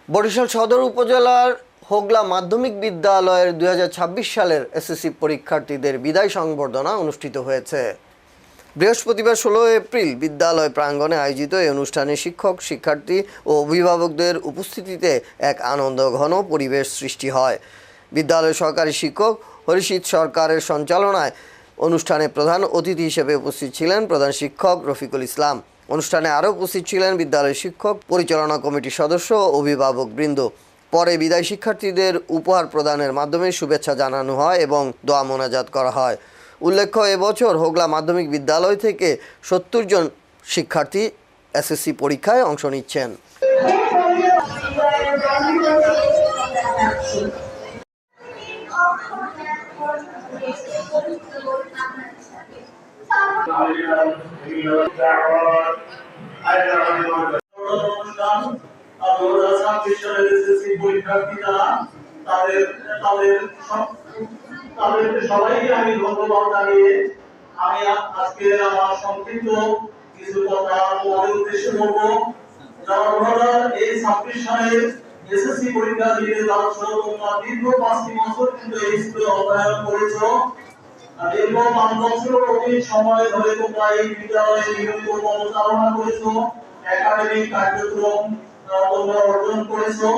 বরিশাল সদর উপজেলার হোগলা মাধ্যমিক বিদ্যালয়ের 2026 সালের এসএসসি পরীক্ষার্থীদের বিদায় সংবর্ধনা অনুষ্ঠিত হয়েছে। বৃহস্পতিবার 16 এপ্রিল বিদ্যালয় প্রাঙ্গণে আয়োজিত এই অনুষ্ঠানে শিক্ষক, শিক্ষার্থী ও অভিভাবকদের উপস্থিতিতে এক আনন্দঘন পরিবেশ সৃষ্টি হয়। বিদ্যালয়ের সহকারী শিক্ষক হরিশিত সরকারের সঞ্চালনায় অনুষ্ঠানে প্রধান অতিথি হিসেবে উপস্থিত ছিলেন প্রধান শিক্ষক রফিকুল ইসলাম। অনুষ্ঠানে আরও উপস্থিত ছিলেন বিদ্যালয়ের শিক্ষক, পরিচালনা কমিটির সদস্য ও অভিভাবকবৃন্দ। পরে বিদায় শিক্ষার্থীদের উপহার প্রদানের মাধ্যমে শুভেচ্ছা জানানো হয় এবং দোয়া মোনাজাত করা হয়। উল্লেখ্য, এবছর হোগলা মাধ্যমিক বিদ্যালয় থেকে 70 জন শিক্ষার্থী এসএসসি পরীক্ষায় অংশ নিচ্ছেন। সবাইকে আমি ধন্যবাদ জানিয়ে আমি আজকে আমার সংক্ষিপ্ত কিছু কথা তোমাদের উদ্দেশ্যে বলবো। যারা 2026 সালে এসএসসি পরীক্ষা দিতে যাচ্ছ, তোমরা দীর্ঘ 5টি বছর কিন্তু এই স্কুলে অধ্যয়ন করেছো। দীর্ঘ 5 বছর অধিক সময় ধরে তোমরা এই বিদ্যালয়ে নিয়মিত পরিচালনা করেছো, একাডেমিক কার্যক্রম তোমরা অর্জন করেছো।